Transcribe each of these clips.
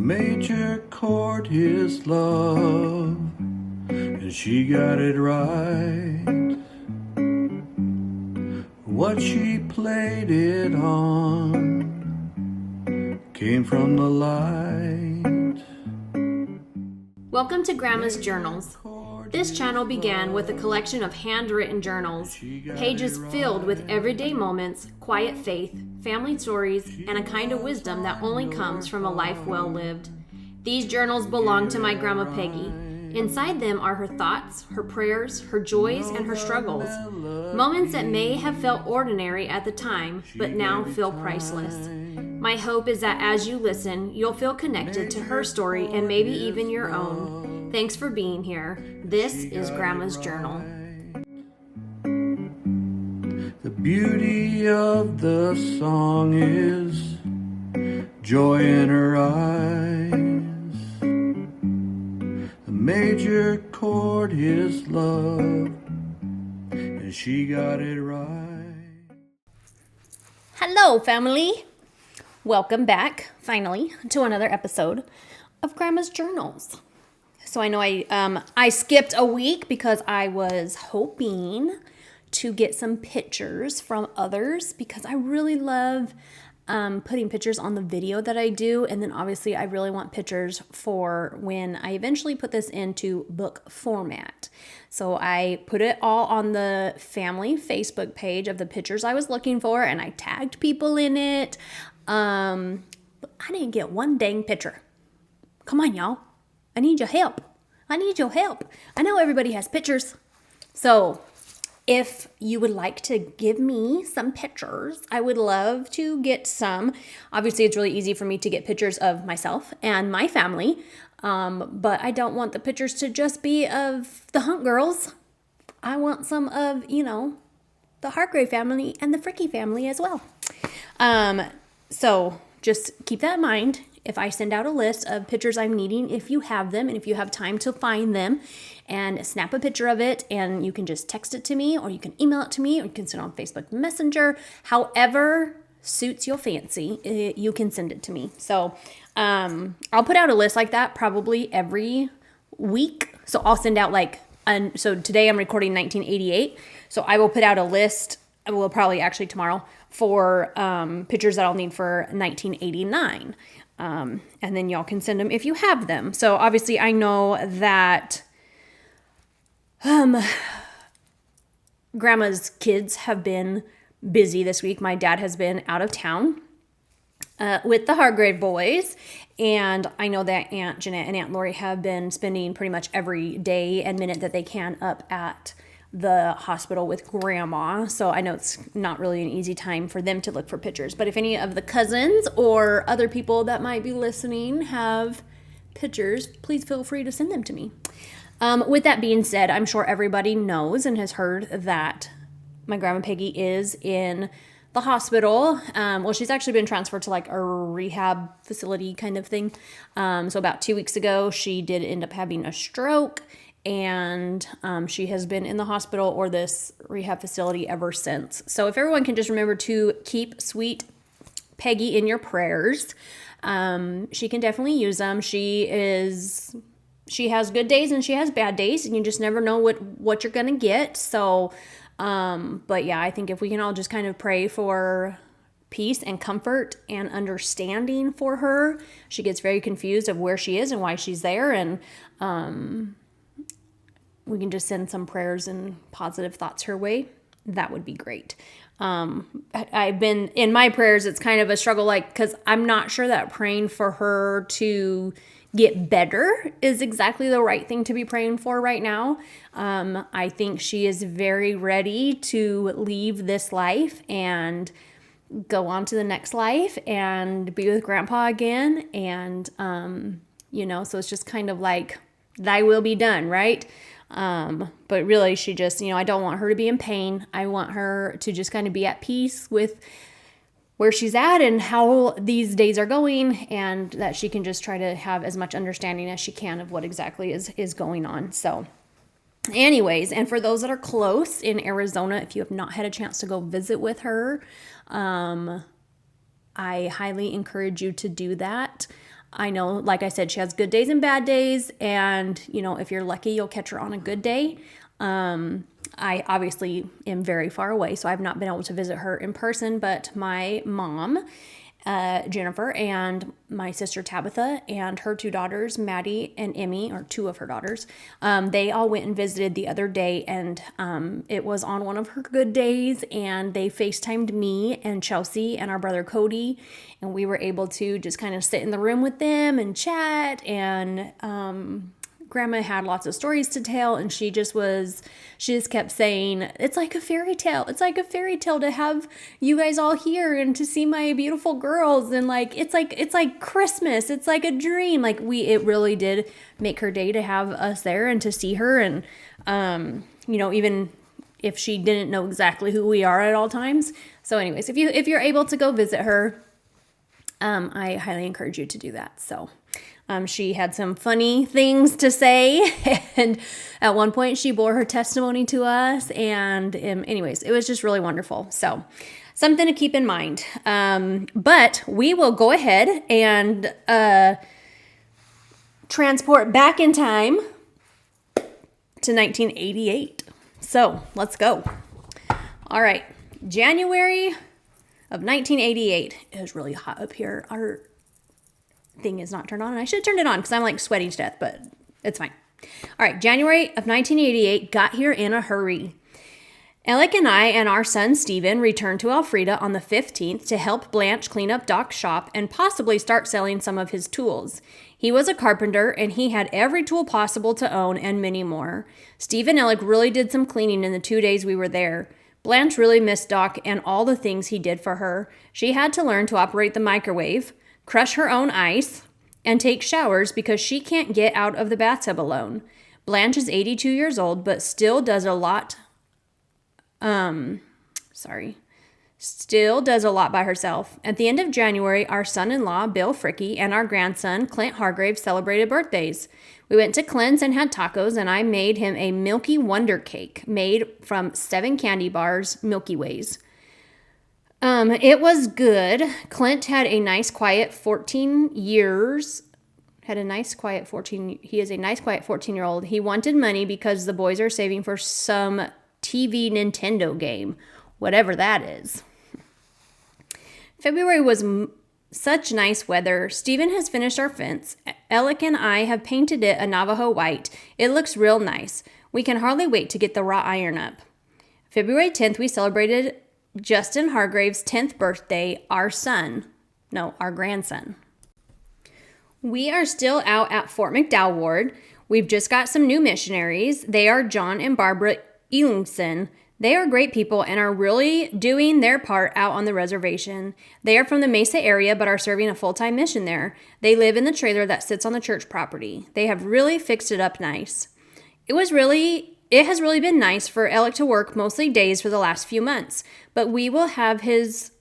major chord his love, and she got it right. What she played it on came from the light. Welcome to Grandma's Journals. This channel began with a collection of handwritten journals, pages filled with everyday moments, quiet faith, family stories, and a kind of wisdom that only comes from a life well lived. These journals belong to my Grandma Peggy. Inside them are her thoughts, her prayers, her joys, and her struggles. Moments that may have felt ordinary at the time, but now feel priceless. My hope is that as you listen, you'll feel connected to her story and maybe even your own. Thanks for being here. This is Grandma's Journal. The beauty of the song is joy in her eyes. The major chord is love, and she got it right. Hello, family. Welcome back, finally, to another episode of Grandma's Journals. So I know I skipped a week because I was hoping to get some pictures from others because I really love putting pictures on the video that I do. And then obviously I really want pictures for when I eventually put this into book format. So I put it all on the family Facebook page of the pictures I was looking for, and I tagged people in it. But I didn't get one dang picture. Come on, y'all. I need your help. I know everybody has pictures. So if you would like to give me some pictures, I would love to get some. Obviously, it's really easy for me to get pictures of myself and my family. But I don't want the pictures to just be of the Hunt girls. I want some of, the Hargrave family and the Fricky family as well. So just keep that in mind. If I send out a list of pictures I'm needing, if you have them and if you have time to find them, and snap a picture of it, and you can just text it to me, or you can email it to me, or you can send it on Facebook Messenger, however suits your fancy, you can send it to me. So I'll put out a list like that probably every week. So I'll send out so today I'm recording 1988. So I will put out a list, well, probably actually tomorrow, for pictures that I'll need for 1989. And then y'all can send them if you have them. So obviously I know that Grandma's kids have been busy this week. My dad has been out of town with the Hargrave boys. And I know that Aunt Jeanette and Aunt Lori have been spending pretty much every day and minute that they can up at the hospital with Grandma. So I know it's not really an easy time for them to look for pictures. But if any of the cousins or other people that might be listening have pictures, please feel free to send them to me. With that being said, I'm sure everybody knows and has heard that my Grandma Peggy is in the hospital. Well, she's actually been transferred to a rehab facility kind of thing. So about 2 weeks ago, she did end up having a stroke. And she has been in the hospital or this rehab facility ever since. So if everyone can just remember to keep sweet Peggy in your prayers, she can definitely use them. She has good days and she has bad days, and you just never know what you're gonna get. So, but yeah, I think if we can all just kind of pray for peace and comfort and understanding for her. She gets very confused of where she is and why she's there, and we can just send some prayers and positive thoughts her way. That would be great. I've been in my prayers. It's kind of a struggle, because I'm not sure that praying for her to get better is exactly the right thing to be praying for right now. I think she is very ready to leave this life and go on to the next life and be with Grandpa again. And, so it's just kind of thy will be done, right? But really she just, I don't want her to be in pain. I want her to just kind of be at peace with where she's at and how these days are going, and that she can just try to have as much understanding as she can of what exactly is going on. So anyways, and for those that are close in Arizona, if you have not had a chance to go visit with her, I highly encourage you to do that. I know, like I said, she has good days and bad days. And, if you're lucky, you'll catch her on a good day. I obviously am very far away, so I've not been able to visit her in person, but my mom, Jennifer, and my sister Tabitha and her 2 daughters, Maddie and Emmy, or 2 of her daughters, they all went and visited the other day, and it was on one of her good days, and they FaceTimed me and Chelsea and our brother Cody, and we were able to just kind of sit in the room with them and chat, and Grandma had lots of stories to tell, and she just kept saying, it's like a fairy tale. It's like a fairy tale to have you guys all here and to see my beautiful girls. And it's like Christmas. It's like a dream. It really did make her day to have us there and to see her. And, even if she didn't know exactly who we are at all times. So anyways, if you're able to go visit her, I highly encourage you to do that. So, she had some funny things to say, and at one point she bore her testimony to us, and anyways, it was just really wonderful. So something to keep in mind. But we will go ahead and transport back in time to 1988. So let's go. All right, January of 1988. It was really hot up here. Our thing is not turned on, and I should have turned it on because I'm sweating to death, but it's fine. All right, January of 1988 got here in a hurry. Alec and I and our son Steven returned to Elfrida on the 15th to help Blanche clean up Doc's shop and possibly start selling some of his tools. He was a carpenter, and he had every tool possible to own and many more. Steve and Alec really did some cleaning in the 2 days we were there. Blanche really missed Doc and all the things he did for her. She had to learn to operate the microwave, crush her own ice, and take showers because she can't get out of the bathtub alone. Blanche is 82 years old, but still does a lot by herself. At the end of January, our son-in-law, Bill Fricky, and our grandson, Clint Hargrave, celebrated birthdays. We went to Clint's and had tacos, and I made him a Milky Wonder cake made from 7 candy bars, Milky Ways. It was good. Clint had a nice, quiet 14 years. He is a nice, quiet 14-year-old. He wanted money because the boys are saving for some TV Nintendo game, whatever that is. February was such nice weather. Steven has finished our fence. Alec and I have painted it a Navajo white. It looks real nice. We can hardly wait to get the wrought iron up. February 10th, we celebrated Justin Hargrave's 10th birthday, our grandson. We are still out at Fort McDowell Ward. We've just got some new missionaries. They are John and Barbara Elingson. They are great people and are really doing their part out on the reservation. They are from the Mesa area but are serving a full-time mission there. They live in the trailer that sits on the church property. They have really fixed it up nice. It has really been nice for Alec to work mostly days for the last few months, but he will have his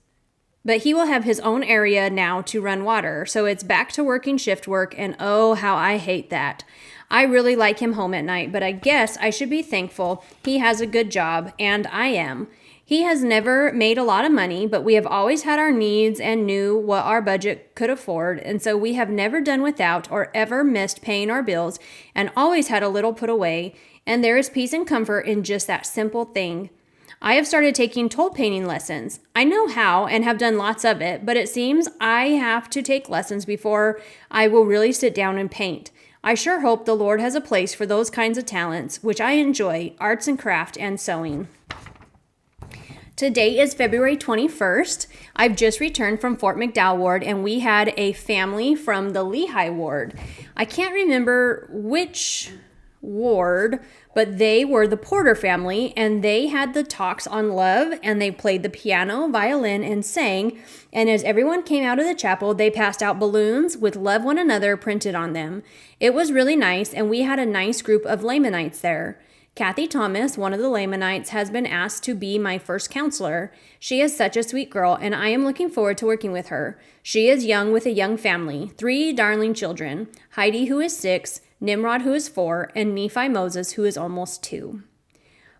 own area now to run water, so it's back to working shift work, and oh, how I hate that. I really like him home at night, but I guess I should be thankful he has a good job, and I am. He has never made a lot of money, but we have always had our needs and knew what our budget could afford, and so we have never done without or ever missed paying our bills and always had a little put away, and there is peace and comfort in just that simple thing. I have started taking toll painting lessons. I know how and have done lots of it, but it seems I have to take lessons before I will really sit down and paint. I sure hope the Lord has a place for those kinds of talents, which I enjoy, arts and craft and sewing. Today is February 21st. I've just returned from Fort McDowell Ward, and we had a family from the Lehigh Ward. I can't remember which ward, but they were the Porter family, and they had the talks on love, and they played the piano, violin, and sang, and as everyone came out of the chapel, they passed out balloons with love one another printed on them. It was really nice, and we had a nice group of Lamanites there. Kathy Thomas, one of the Lamanites, has been asked to be my first counselor. She is such a sweet girl, and I am looking forward to working with her. She is young with a young family, 3 darling children, Heidi, who is 6, Nimrod, who is 4, and Nephi Moses, who is almost 2.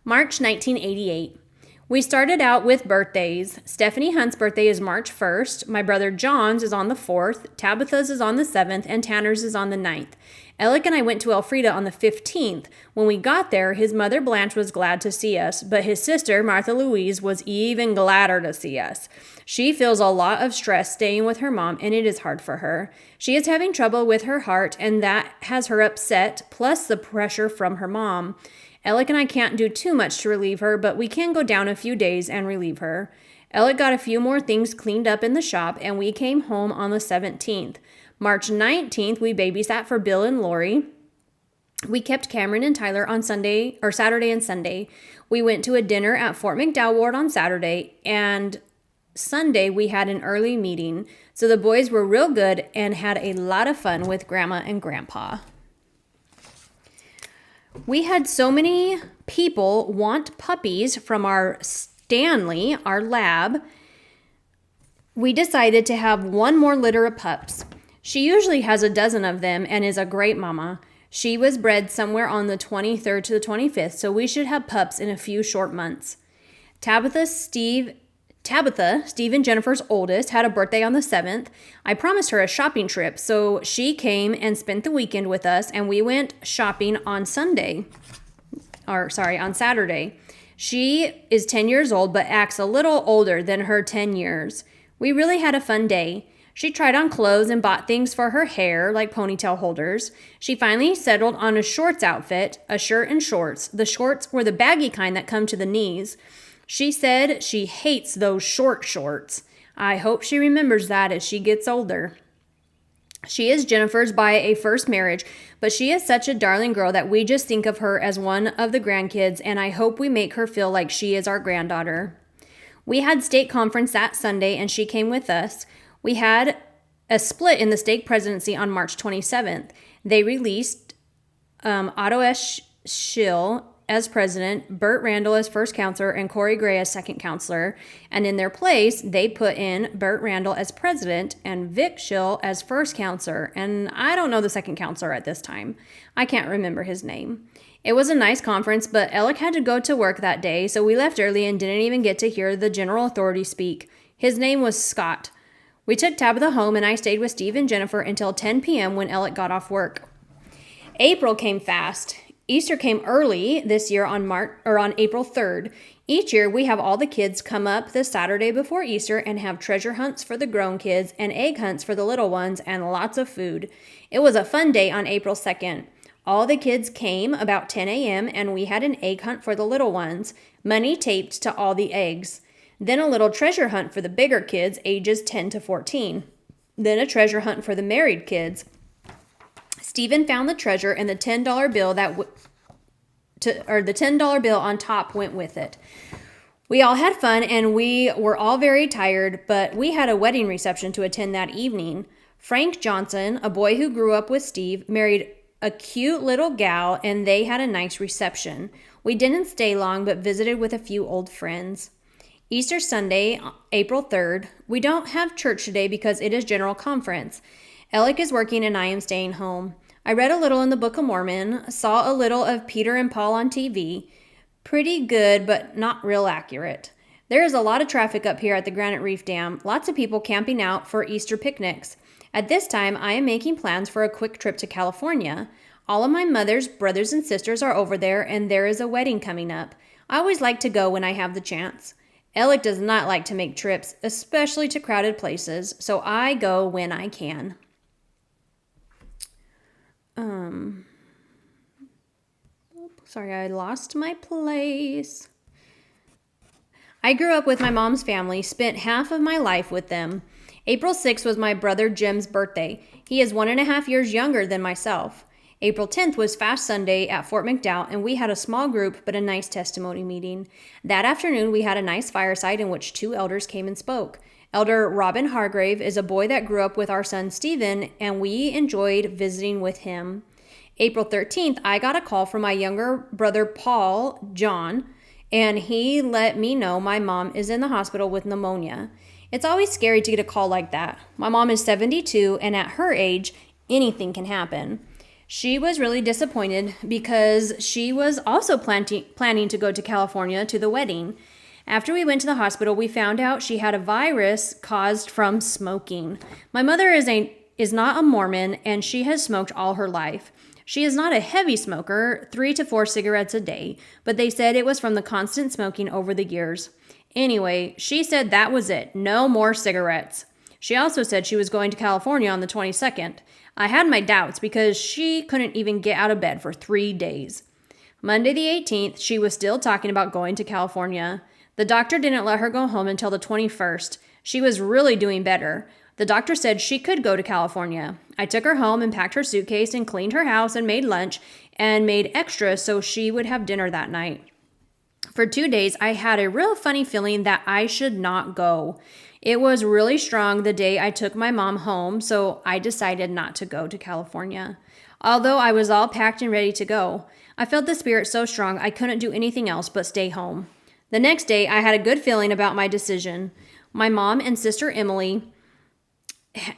March 1988. We started out with birthdays. Stephanie Hunt's birthday is March 1st. My brother John's is on the 4th. Tabitha's is on the 7th. And Tanner's is on the 9th. Alec and I went to Elfrida on the 15th. When we got there, his mother Blanche was glad to see us, but his sister Martha Louise was even gladder to see us. She feels a lot of stress staying with her mom, and it is hard for her. She is having trouble with her heart, and that has her upset, plus the pressure from her mom. Alec and I can't do too much to relieve her, but we can go down a few days and relieve her. Alec got a few more things cleaned up in the shop, and we came home on the 17th. March 19th, we babysat for Bill and Lori. We kept Cameron and Tyler on Saturday and Sunday. We went to a dinner at Fort McDowell Ward on Saturday, and Sunday we had an early meeting. So the boys were real good and had a lot of fun with Grandma and Grandpa. We had so many people want puppies from our Stanley, our lab. We decided to have one more litter of pups. She usually has a dozen of them and is a great mama. She was bred somewhere on the 23rd to the 25th, so we should have pups in a few short months. Tabitha, Steve and Jennifer's oldest, had a birthday on the 7th. I promised her a shopping trip, so she came and spent the weekend with us, and we went shopping on Saturday. She is 10 years old, but acts a little older than her 10 years. We really had a fun day. She tried on clothes and bought things for her hair, like ponytail holders. She finally settled on a shorts outfit, a shirt and shorts. The shorts were the baggy kind that come to the knees. She said she hates those short shorts. I hope she remembers that as she gets older. She is Jennifer's by a first marriage, but she is such a darling girl that we just think of her as one of the grandkids, and I hope we make her feel like she is our granddaughter. We had state conference that Sunday, and she came with us. We had a split in the stake presidency on March 27th. They released Otto S. Schill as president, Burt Randall as first counselor, and Corey Gray as second counselor. And in their place, they put in Burt Randall as president and Vic Schill as first counselor. And I don't know the second counselor at this time. I can't remember his name. It was a nice conference, but Alec had to go to work that day, so we left early and didn't even get to hear the general authority speak. His name was Scott. We took Tabitha home, and I stayed with Steve and Jennifer until 10 p.m. when Alec got off work. April came fast. Easter came early this year on April 3rd. Each year, we have all the kids come up the Saturday before Easter and have treasure hunts for the grown kids and egg hunts for the little ones and lots of food. It was a fun day on April 2nd. All the kids came about 10 a.m. and we had an egg hunt for the little ones, money taped to all the eggs. Then a little treasure hunt for the bigger kids, ages 10 to 14. Then a treasure hunt for the married kids. Stephen found the treasure, and the $10 bill the $10 bill on top went with it. We all had fun, and we were all very tired, but we had a wedding reception to attend that evening. Frank Johnson, a boy who grew up with Steve, married a cute little gal, and they had a nice reception. We didn't stay long, but visited with a few old friends. Easter Sunday, April 3rd. We don't have church today because it is General Conference. Alec is working and I am staying home. I read a little in the Book of Mormon, saw a little of Peter and Paul on TV. Pretty good, but not real accurate. There is a lot of traffic up here at the Granite Reef Dam, lots of people camping out for Easter picnics. At this time, I am making plans for a quick trip to California. All of my mother's brothers and sisters are over there, and there is a wedding coming up. I always like to go when I have the chance. Alec does not like to make trips, especially to crowded places, so I go when I can. Sorry, I lost my place. I grew up with my mom's family, spent half of my life with them. April 6th was my brother Jim's birthday. He is 1.5 years younger than myself. April 10th was Fast Sunday at Fort McDowell, and we had a small group but a nice testimony meeting. That afternoon, we had a nice fireside in which 2 elders came and spoke. Elder Robin Hargrave is a boy that grew up with our son Stephen, and we enjoyed visiting with him. April 13th, I got a call from my younger brother Paul, John, and he let me know my mom is in the hospital with pneumonia. It's always scary to get a call like that. My mom is 72, and at her age, anything can happen. She was really disappointed because she was also planning to go to California to the wedding. After we went to the hospital, we found out she had a virus caused from smoking. My mother is not a Mormon, and she has smoked all her life. She is not a heavy smoker, 3 to 4 cigarettes a day, but they said it was from the constant smoking over the years. Anyway, she said that was it. No more cigarettes. She also said she was going to California on the 22nd. I had my doubts because she couldn't even get out of bed for 3 days. Monday the 18th, she was still talking about going to California. The doctor didn't let her go home until the 21st. She was really doing better. The doctor said she could go to California. I took her home and packed her suitcase and cleaned her house and made lunch and made extra so she would have dinner that night. For 2 days, I had a real funny feeling that I should not go. It was really strong the day I took my mom home, so I decided not to go to California. Although I was all packed and ready to go, I felt the spirit so strong I couldn't do anything else but stay home. The next day, I had a good feeling about my decision. My mom and sister Emily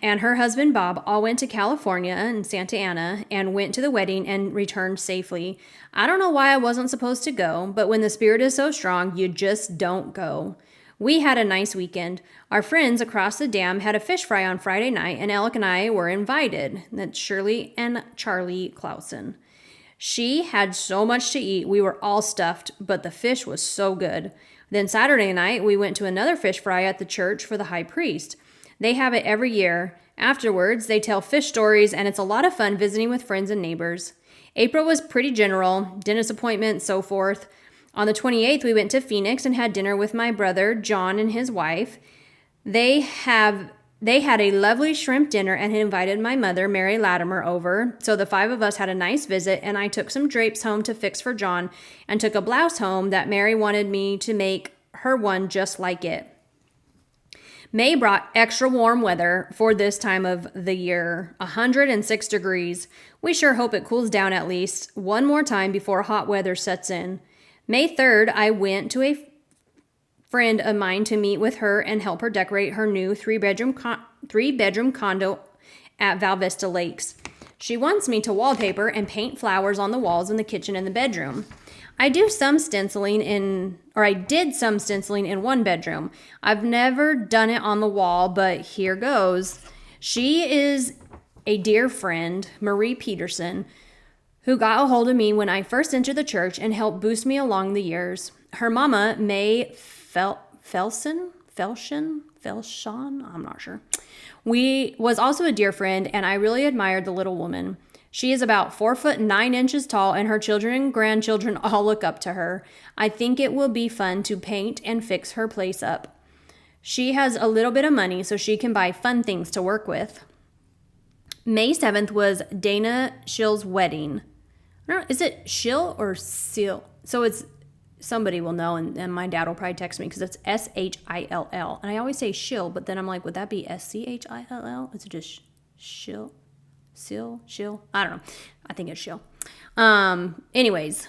and her husband Bob all went to California and Santa Ana and went to the wedding and returned safely. I don't know why I wasn't supposed to go, but when the spirit is so strong, you just don't go. We had a nice weekend. Our friends across the dam had a fish fry on Friday night, and Alec and I were invited. That's Shirley and Charlie Clausen. She had so much to eat, we were all stuffed, but the fish was so good. Then Saturday night, we went to another fish fry at the church for the high priest. They have it every year. Afterwards, they tell fish stories, and it's a lot of fun visiting with friends and neighbors. April was pretty general, dentist appointments, so forth. On the 28th, we went to Phoenix and had dinner with my brother, John, and his wife. They had a lovely shrimp dinner and had invited my mother, Mary Latimer, over. So the 5 of us had a nice visit, and I took some drapes home to fix for John and took a blouse home that Mary wanted me to make her one just like it. May brought extra warm weather for this time of the year, 106 degrees. We sure hope it cools down at least one more time before hot weather sets in. May 3rd, I went to a friend of mine to meet with her and help her decorate her new three-bedroom condo at Val Vista Lakes. She wants me to wallpaper and paint flowers on the walls in the kitchen and the bedroom. I did some stenciling in one bedroom. I've never done it on the wall, but here goes. She is a dear friend, Marie Peterson, who got a hold of me when I first entered the church and helped boost me along the years. Her mama, May Felshon, I'm not sure. Was also a dear friend, and I really admired the little woman. She is about 4'9" tall, and her children and grandchildren all look up to her. I think it will be fun to paint and fix her place up. She has a little bit of money, so she can buy fun things to work with. May 7th was Dana Schill's wedding. I don't know, is it Schill or Seal? So it's, somebody will know, and my dad will probably text me because it's Shill. And I always say Schill, but then I'm like, would that be Schill? Is it just Schill? Shill? I don't know. I think it's Shill. Anyways,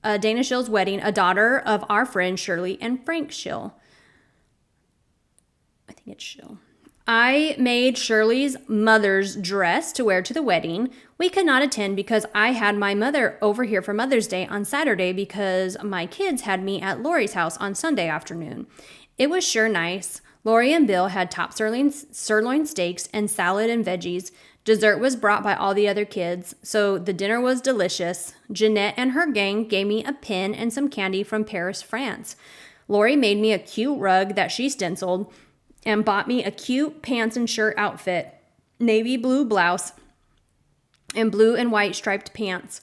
Dana Schill's wedding, a daughter of our friends Shirley and Frank Schill. I think it's Schill. I made Shirley's mother's dress to wear to the wedding. We could not attend because I had my mother over here for Mother's Day on Saturday because my kids had me at Lori's house on Sunday afternoon. It was sure nice. Lori and Bill had top sirloin steaks and salad and veggies. Dessert was brought by all the other kids, so the dinner was delicious. Jeanette and her gang gave me a pin and some candy from Paris, France. Lori made me a cute rug that she stenciled and bought me a cute pants and shirt outfit, navy blue blouse, and blue and white striped pants.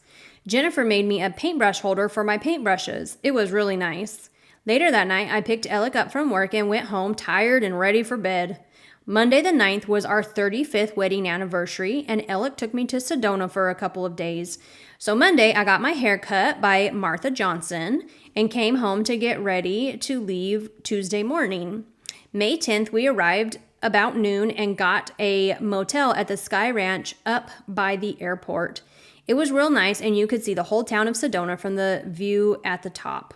Jennifer made me a paintbrush holder for my paintbrushes. It was really nice. Later that night, I picked Alec up from work and went home tired and ready for bed. Monday the 9th was our 35th wedding anniversary, and Alec took me to Sedona for a couple of days. So Monday, I got my hair cut by Martha Johnson and came home to get ready to leave Tuesday morning. May 10th, we arrived about noon and got a motel at the Sky Ranch up by the airport. It was real nice, and you could see the whole town of Sedona from the view at the top.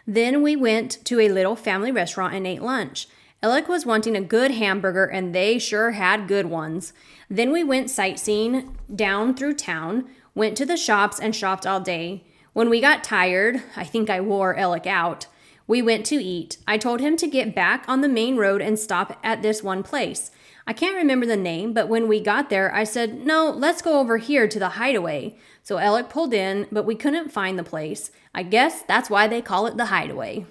Then we went to a little family restaurant and ate lunch. Alec was wanting a good hamburger, and they sure had good ones. Then we went sightseeing down through town, went to the shops, and shopped all day. When we got tired, I think I wore Alec out, we went to eat. I told him to get back on the main road and stop at this one place. I can't remember the name, but when we got there, I said, no, let's go over here to the Hideaway. So Alec pulled in, but we couldn't find the place. I guess that's why they call it the Hideaway.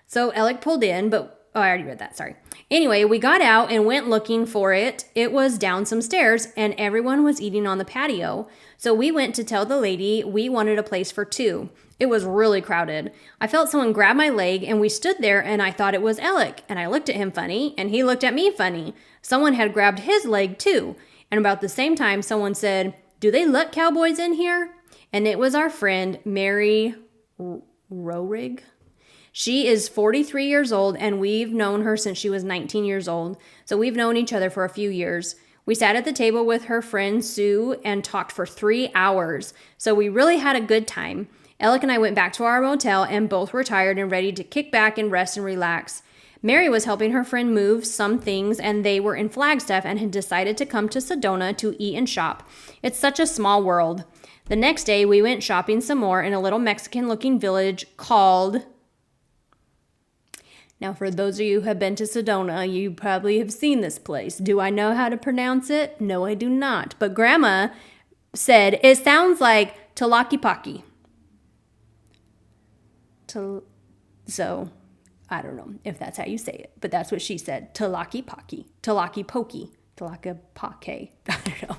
So Alec pulled in, but I already read that, sorry. Anyway, we got out and went looking for it. It was down some stairs and everyone was eating on the patio. So we went to tell the lady we wanted a place for two. It was really crowded. I felt someone grab my leg and we stood there and I thought it was Alec. And I looked at him funny and he looked at me funny. Someone had grabbed his leg too. And about the same time, someone said, do they let cowboys in here? And it was our friend, Mary Rohrig. She is 43 years old and we've known her since she was 19 years old. So we've known each other for a few years. We sat at the table with her friend Sue and talked for 3 hours. So we really had a good time. Alec and I went back to our motel and both were tired and ready to kick back and rest and relax. Mary was helping her friend move some things and they were in Flagstaff and had decided to come to Sedona to eat and shop. It's such a small world. The next day we went shopping some more in a little Mexican-looking village called... Now, for those of you who have been to Sedona, you probably have seen this place. Do I know how to pronounce it? No, I do not. But Grandma said it sounds like Tlaquepaque. So, I don't know if that's how you say it, but that's what she said. Tlaquepaque. Tlaquepaque. Tlaquepaque. I don't know.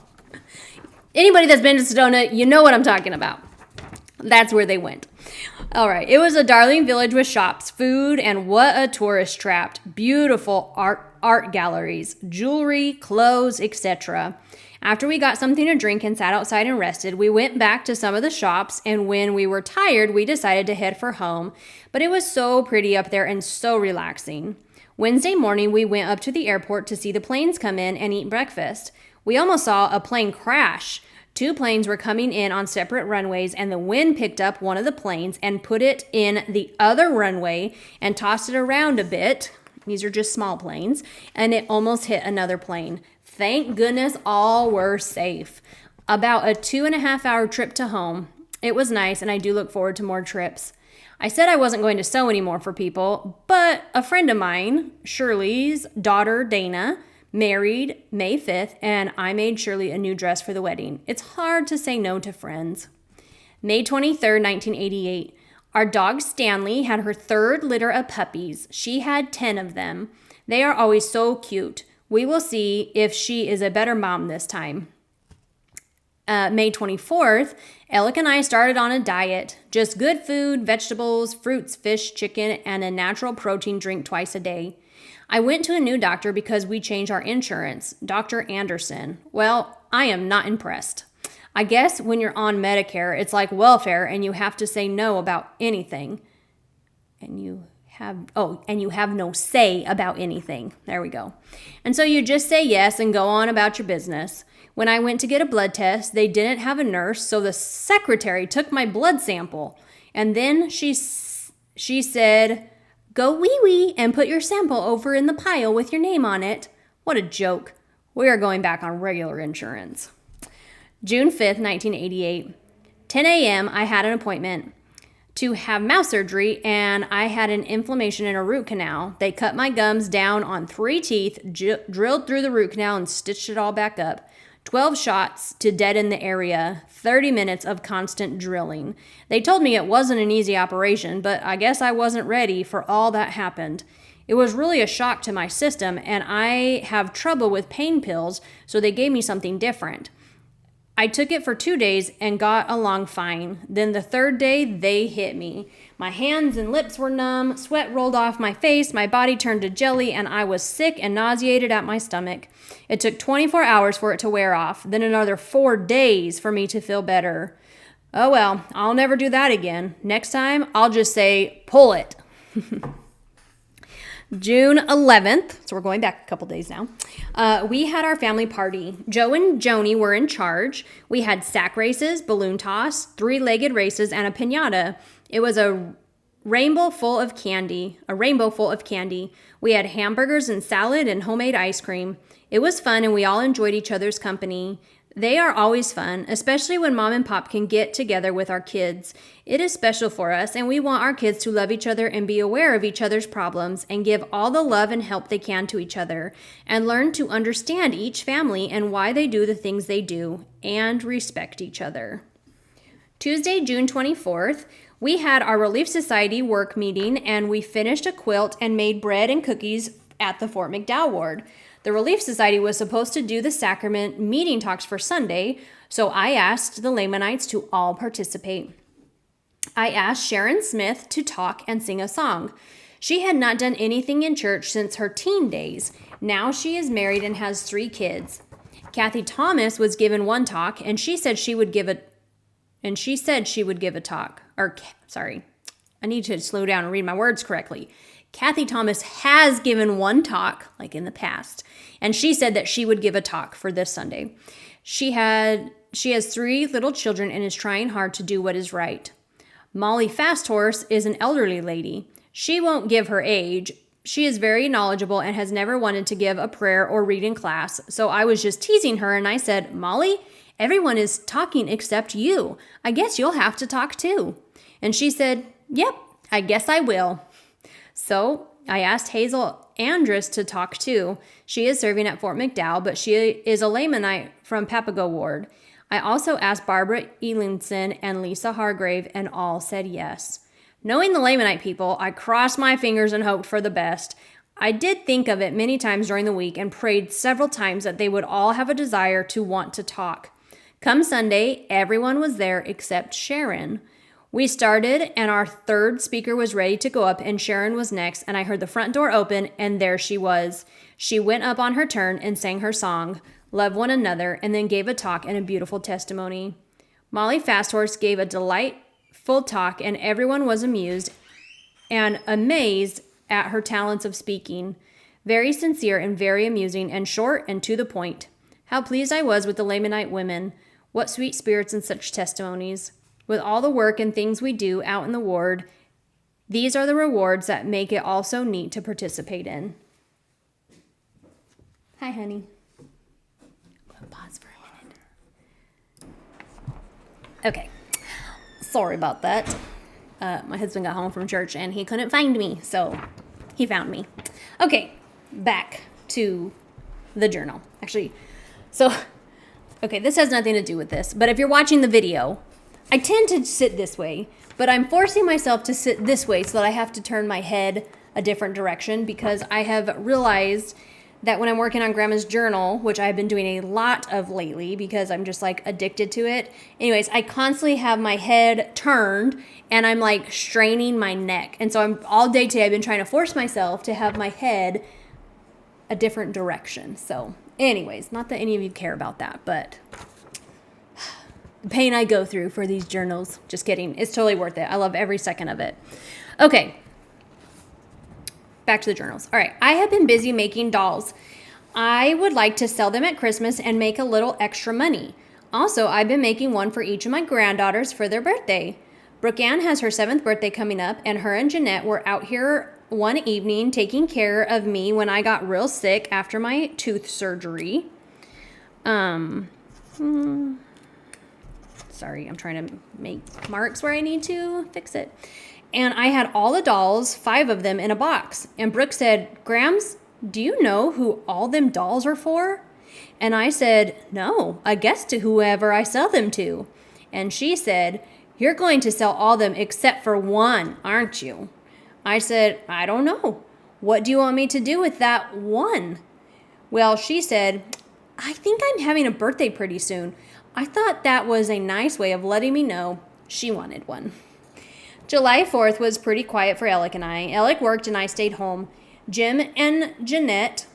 Anybody that's been to Sedona, you know what I'm talking about. That's where they went. All right. It was a darling village with shops, food, and what a tourist trap. Beautiful art galleries, jewelry, clothes, etc. After we got something to drink and sat outside and rested, we went back to some of the shops, and when we were tired, we decided to head for home. But it was so pretty up there and so relaxing. Wednesday morning, we went up to the airport to see the planes come in and eat breakfast. We almost saw a plane crash. 2 planes were coming in on separate runways and the wind picked up one of the planes and put it in the other runway and tossed it around a bit. These are just small planes. And it almost hit another plane. Thank goodness all were safe. About a 2.5-hour trip to home. It was nice and I do look forward to more trips. I said I wasn't going to sew anymore for people, but a friend of mine, Shirley's daughter Dana, married May 5th, and I made Shirley a new dress for the wedding. It's hard to say no to friends. May 23rd, 1988. Our dog Stanley had her 3rd litter of puppies. She had 10 of them. They are always so cute. We will see if she is a better mom this time. May 24th, Alec and I started on a diet. Just good food, vegetables, fruits, fish, chicken, and a natural protein drink twice a day. I went to a new doctor because we changed our insurance, Dr. Anderson. Well, I am not impressed. I guess when you're on Medicare, it's like welfare and you have to say no about anything. And you have no say about anything. There we go. And so you just say yes and go on about your business. When I went to get a blood test, they didn't have a nurse, so the secretary took my blood sample. And then she said, go wee-wee and put your sample over in the pile with your name on it. What a joke. We are going back on regular insurance. June 5th, 1988. 10 a.m. I had an appointment to have mouth surgery and I had an inflammation in a root canal. They cut my gums down on 3 teeth, drilled through the root canal and stitched it all back up. 12 shots to deaden the area, 30 minutes of constant drilling. They told me it wasn't an easy operation, but I guess I wasn't ready for all that happened. It was really a shock to my system, and I have trouble with pain pills, so they gave me something different. I took it for 2 days and got along fine. Then the 3rd day, they hit me. My hands and lips were numb, sweat rolled off my face, my body turned to jelly, and I was sick and nauseated at my stomach. It took 24 hours for it to wear off, then another 4 days for me to feel better. Oh well, I'll never do that again. Next time, I'll just say, pull it. June 11th, so we're going back a couple days now, we had our family party. Joe and Joni were in charge. We had sack races, balloon toss, 3-legged races, and a piñata. It was a rainbow full of candy. We had hamburgers and salad and homemade ice cream. It was fun and we all enjoyed each other's company. They are always fun, especially when mom and pop can get together with our kids. It is special for us, and we want our kids to love each other and be aware of each other's problems and give all the love and help they can to each other and learn to understand each family and why they do the things they do and respect each other. Tuesday, June 24th, we had our Relief Society work meeting and we finished a quilt and made bread and cookies at the Fort McDowell ward. The Relief Society was supposed to do the sacrament meeting talks for Sunday, so I asked the Lamanites to all participate. I asked Sharon Smith to talk and sing a song. She had not done anything in church since her teen days. Now she is married and has 3 kids. Kathy Thomas was given one talk, and she said she would give a talk. I need to slow down and read my words correctly. Kathy Thomas has given one talk, like in the past, and she said that she would give a talk for this Sunday. She has 3 little children and is trying hard to do what is right. Molly Fasthorse is an elderly lady. She won't give her age. She is very knowledgeable and has never wanted to give a prayer or read in class, so I was just teasing her and I said, "Molly, everyone is talking except you. I guess you'll have to talk too." And she said, "Yep, I guess I will." So I asked Hazel Andrus to talk too. She is serving at Fort McDowell, but she is a Lamanite from Papago Ward. I also asked Barbara Elinson and Lisa Hargrave, and all said yes. Knowing the Lamanite people, I crossed my fingers and hoped for the best. I did think of it many times during the week and prayed several times that they would all have a desire to want to talk. Come Sunday, everyone was there except Sharon. We started and our 3rd speaker was ready to go up and Sharon was next, and I heard the front door open and there she was. She went up on her turn and sang her song, Love One Another, and then gave a talk and a beautiful testimony. Molly Fasthorse gave a delightful talk and everyone was amused and amazed at her talents of speaking. Very sincere and very amusing and short and to the point. How pleased I was with the Lamanite women. What sweet spirits and such testimonies. With all the work and things we do out in the ward, these are the rewards that make it all so neat to participate in. Hi, honey. I'm gonna pause for a minute. Okay. Sorry about that. My husband got home from church and he couldn't find me, so he found me. Okay, back to the journal. Actually, this has nothing to do with this, but if you're watching the video, I tend to sit this way, but I'm forcing myself to sit this way so that I have to turn my head a different direction because I have realized that when I'm working on Grandma's journal, which I've been doing a lot of lately because I'm just like addicted to it. Anyways, I constantly have my head turned and I'm like straining my neck. And so all day today I've been trying to force myself to have my head a different direction. So anyways, not that any of you care about that, but the pain I go through for these journals. Just kidding. It's totally worth it. I love every second of it. Okay. Back to the journals. All right. I have been busy making dolls. I would like to sell them at Christmas and make a little extra money. Also, I've been making one for each of my granddaughters for their birthday. Brooke Ann has her 7th birthday coming up, and her and Jeanette were out here one evening taking care of me when I got real sick after my tooth surgery. Sorry, I'm trying to make marks where I need to fix it. And I had all the dolls, 5 of them, in a box. And Brooke said, "Grams, do you know who all them dolls are for?" And I said, "No, I guess to whoever I sell them to." And she said, "You're going to sell all them except for one, aren't you?" I said, "I don't know. What do you want me to do with that one?" Well, she said, "I think I'm having a birthday pretty soon." I thought that was a nice way of letting me know she wanted one. July 4th was pretty quiet for Alec and I. Alec worked and I stayed home. Jim and Jeanette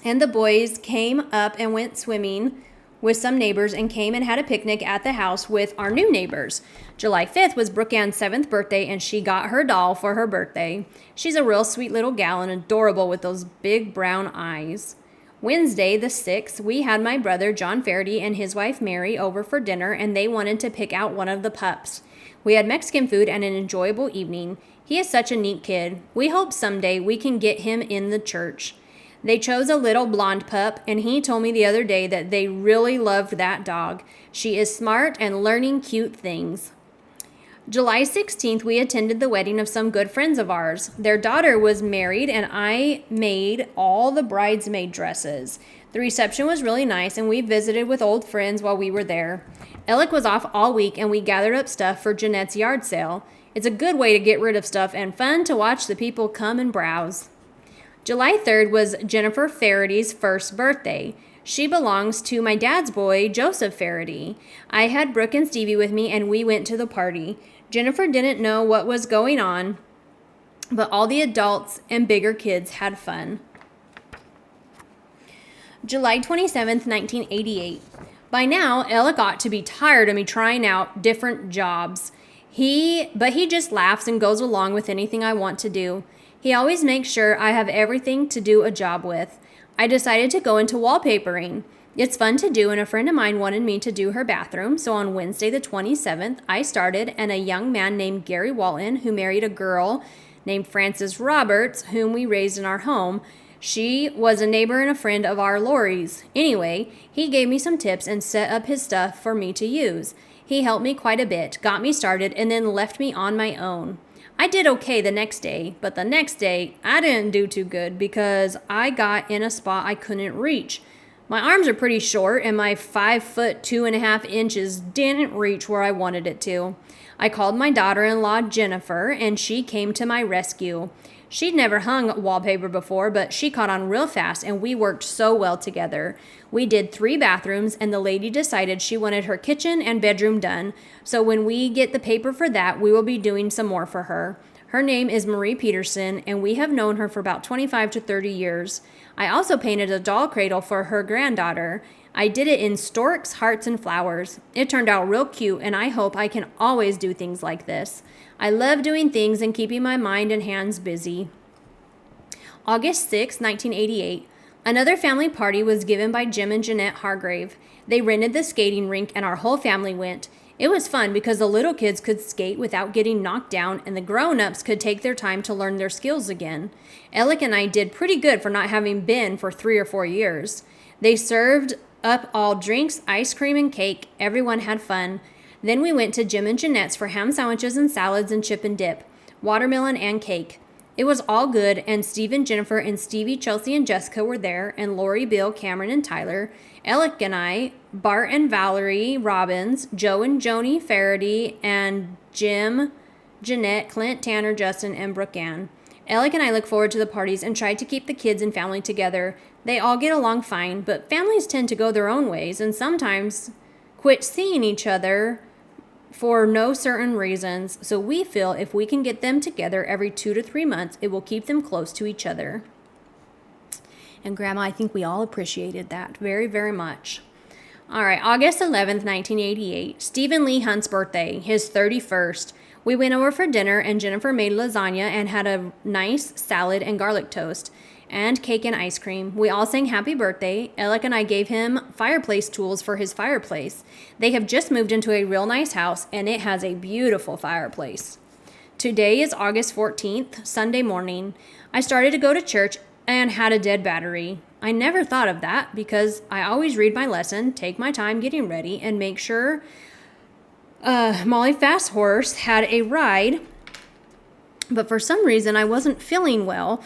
and the boys came up and went swimming with some neighbors and came and had a picnic at the house with our new neighbors. July 5th was Brooke Ann's 7th birthday and she got her doll for her birthday. She's a real sweet little gal and adorable with those big brown eyes. Wednesday, the 6th, we had my brother John Faraday and his wife Mary over for dinner and they wanted to pick out one of the pups. We had Mexican food and an enjoyable evening. He is such a neat kid. We hope someday we can get him in the church. They chose a little blonde pup, and he told me the other day that they really loved that dog. She is smart and learning cute things. July 16th, we attended the wedding of some good friends of ours. Their daughter was married, and I made all the bridesmaid dresses. The reception was really nice, and we visited with old friends while we were there. Alec was off all week, and we gathered up stuff for Jeanette's yard sale. It's a good way to get rid of stuff and fun to watch the people come and browse. July 3rd was Jennifer Farady's first birthday. She belongs to my dad's boy, Joseph Farady. I had Brooke and Stevie with me, and we went to the party. Jennifer didn't know what was going on, but all the adults and bigger kids had fun. July 27th, 1988. By now, Alec ought to be tired of me trying out different jobs. But he just laughs and goes along with anything I want to do. He always makes sure I have everything to do a job with. I decided to go into wallpapering. It's fun to do, and a friend of mine wanted me to do her bathroom, so on Wednesday the 27th, I started, and a young man named Gary Walton, who married a girl named Frances Roberts, whom we raised in our home. She was a neighbor and a friend of our Lori's. Anyway, he gave me some tips and set up his stuff for me to use. He helped me quite a bit, got me started, and then left me on my own. I did okay the next day, but the next day I didn't do too good because I got in a spot I couldn't reach. My arms are pretty short, and my 5 foot 2.5 didn't reach where I wanted it to. I called my daughter-in-law Jennifer, and she came to my rescue. She'd never hung wallpaper before, but she caught on real fast, and we worked so well together. We did 3 bathrooms, and the lady decided she wanted her kitchen and bedroom done. So when we get the paper for that, we will be doing some more for her. Her name is Marie Peterson, and we have known her for about 25 to 30 years. I also painted a doll cradle for her granddaughter. I did it in storks, hearts, and flowers. It turned out real cute, and I hope I can always do things like this. I love doing things and keeping my mind and hands busy. August 6, 1988. Another family party was given by Jim and Jeanette Hargrave. They rented the skating rink, and our whole family went. It was fun because the little kids could skate without getting knocked down, and the grown-ups could take their time to learn their skills again. Alec and I did pretty good for not having been for 3 or 4 years. They served up all drinks, ice cream, and cake. Everyone had fun. Then we went to Jim and Jeanette's for ham sandwiches and salads and chip and dip, watermelon and cake. It was all good, and Steve and Jennifer and Stevie, Chelsea, and Jessica were there, and Lori, Bill, Cameron, and Tyler, Alec and I, Bart and Valerie Robbins, Joe and Joni Farady, and Jim, Jeanette, Clint, Tanner, Justin, and Brooke Ann. Alec and I look forward to the parties and try to keep the kids and family together. They all get along fine, but families tend to go their own ways and sometimes quit seeing each other for no certain reasons, so we feel if we can get them together every 2 to 3 months, it will keep them close to each other. And Grandma, I think we all appreciated that very, very much. All right, August 11th, 1988, Stephen Lee Hunt's birthday, his 31st. We went over for dinner, and Jennifer made lasagna and had a nice salad and garlic toast and cake and ice cream. We all sang happy birthday. Alec and I gave him fireplace tools for his fireplace. They have just moved into a real nice house, and it has a beautiful fireplace. Today is August 14th, Sunday morning. I started to go to church and had a dead battery. I never thought of that because I always read my lesson, take my time getting ready, and make sure Molly Fast Horse had a ride. But for some reason, I wasn't feeling well,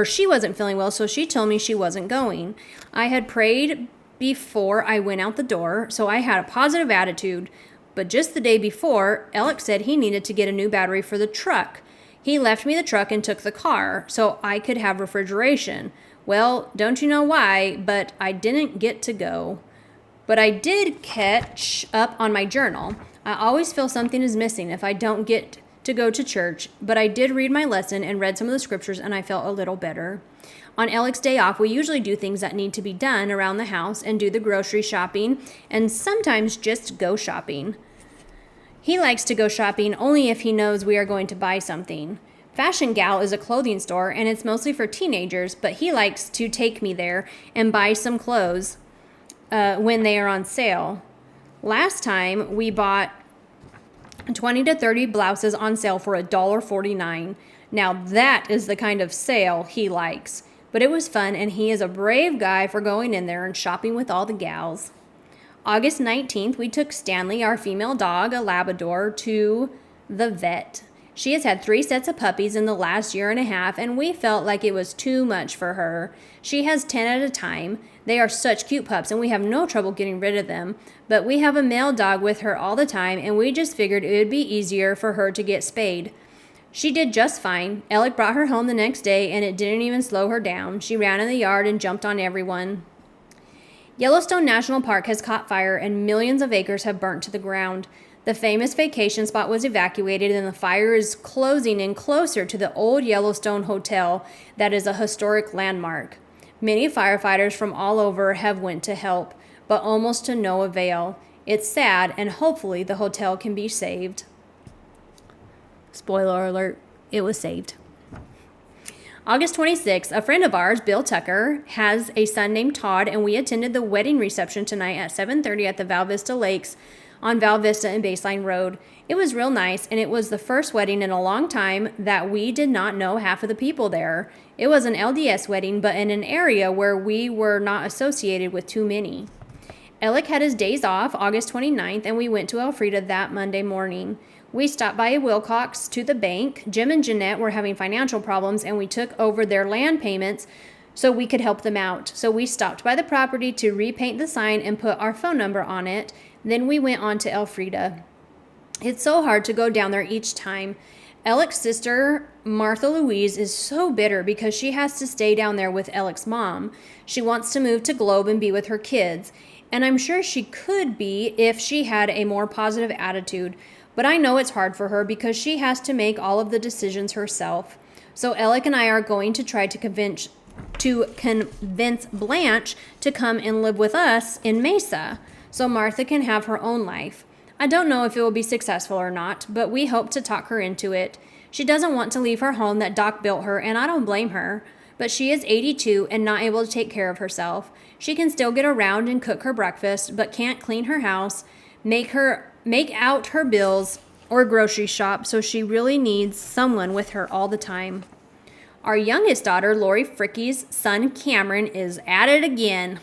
she wasn't feeling well, so she told me she wasn't going. I had prayed before I went out the door, so I had a positive attitude. But just the day before, Alec said he needed to get a new battery for the truck. He left me the truck and took the car, so I could have refrigeration. Well, don't you know why, but I didn't get to go. But I did catch up on my journal. I always feel something is missing if I don't get to go to church, but I did read my lesson and read some of the scriptures, and I felt a little better. On Alec's day off, we usually do things that need to be done around the house and do the grocery shopping and sometimes just go shopping. He likes to go shopping only if he knows we are going to buy something. Fashion Gal is a clothing store, and it's mostly for teenagers, but he likes to take me there and buy some clothes when they are on sale. Last time, we bought 20 to 30 blouses on sale for $1.49. Now that is the kind of sale he likes. but it was fun, and he is a brave guy for going in there and shopping with all the gals. August 19th, we took Stanley, our female dog, a Labrador, to the vet. She has had 3 sets of puppies in the last year and a half, and we felt like it was too much for her. She has 10 at a time. They are such cute pups, and we have no trouble getting rid of them. But we have a male dog with her all the time, and we just figured it would be easier for her to get spayed. She did just fine. Alec brought her home the next day, and it didn't even slow her down. She ran in the yard and jumped on everyone. Yellowstone National Park has caught fire, and millions of acres have burnt to the ground. The famous vacation spot was evacuated, and the fire is closing in closer to the old Yellowstone Hotel that is a historic landmark. Many firefighters from all over have went to help, but almost to no avail. It's sad, and hopefully the hotel can be saved. Spoiler alert, it was saved. August 26th, a friend of ours, Bill Tucker, has a son named Todd, and we attended the wedding reception tonight at 7:30 at the Val Vista Lakes on Val Vista and Baseline Road. It was real nice, and it was the first wedding in a long time that we did not know half of the people there. It was an LDS wedding, but in an area where we were not associated with too many. Alec had his days off, August 29th, and we went to Elfrida that Monday morning. We stopped by Wilcox to the bank. Jim and Jeanette were having financial problems, and we took over their land payments so we could help them out. So we stopped by the property to repaint the sign and put our phone number on it. Then we went on to Elfrida. It's so hard to go down there each time. Alec's sister, Martha Louise, is so bitter because she has to stay down there with Alec's mom. She wants to move to Globe and be with her kids. And I'm sure she could be if she had a more positive attitude. But I know it's hard for her because she has to make all of the decisions herself. So Alec and I are going to try to convince Blanche to come and live with us in Mesa so Martha can have her own life. I don't know if it will be successful or not, but we hope to talk her into it. She doesn't want to leave her home that Doc built her, and I don't blame her. But she is 82 and not able to take care of herself. She can still get around and cook her breakfast, but can't clean her house, make out her bills, or grocery shop, so she really needs someone with her all the time. Our youngest daughter, Lori Fricky's son, Cameron, is at it again.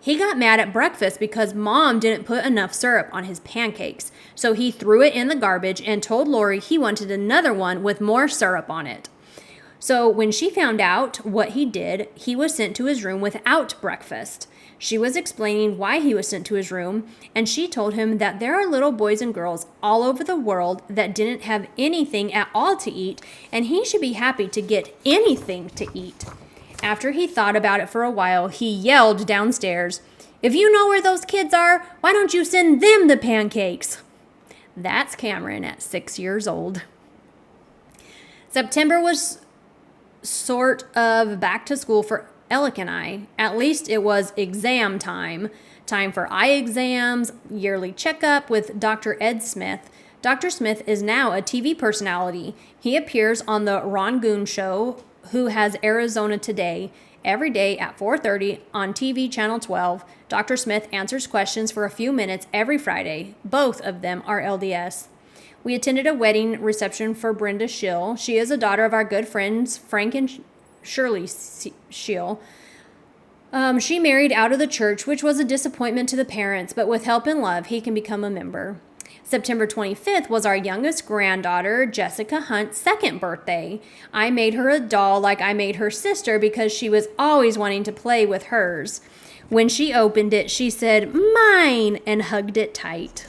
He got mad at breakfast because Mom didn't put enough syrup on his pancakes, so he threw it in the garbage and told Lori he wanted another one with more syrup on it. So when she found out what he did, he was sent to his room without breakfast. She was explaining why he was sent to his room, and she told him that there are little boys and girls all over the world that didn't have anything at all to eat, and he should be happy to get anything to eat. After he thought about it for a while, he yelled downstairs, "If you know where those kids are, why don't you send them the pancakes?" That's Cameron at 6 years old. September was sort of back to school for Alec and I. At least it was exam time. Time for eye exams, yearly checkup with Dr. Ed Smith. Dr. Smith is now a TV personality. He appears on the Ron Goon Show, who has Arizona Today. Every day at 4:30 on TV Channel 12, Dr. Smith answers questions for a few minutes every Friday. Both of them are LDS. We attended a wedding reception for Brenda Schill. She is a daughter of our good friends Frank and Shirley Schill. She married out of the church, which was a disappointment to the parents, but with help and love, he can become a member. September 25th was our youngest granddaughter, Jessica Hunt's second birthday. I made her a doll like I made her sister because she was always wanting to play with hers. When she opened it, she said, "Mine," and hugged it tight.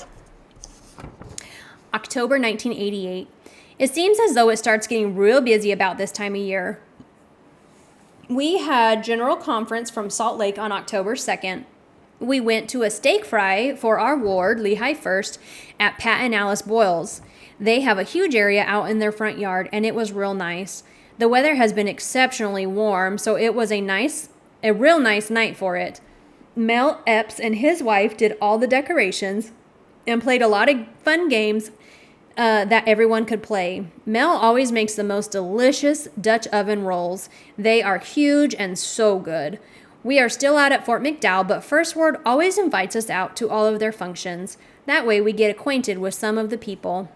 October 1988. It seems as though it starts getting real busy about this time of year. We had General Conference from Salt Lake on October 2nd. We went to a steak fry for our ward, Lehigh First, at Pat and Alice Boyle's. They have a huge area out in their front yard, and it was real nice. The weather has been exceptionally warm, so it was a real nice night for it. Mel Epps and his wife did all the decorations and played a lot of fun games that everyone could play. Mel always makes the most delicious Dutch oven rolls. They are huge and so good. We are still out at Fort McDowell, but First Ward always invites us out to all of their functions. That way we get acquainted with some of the people.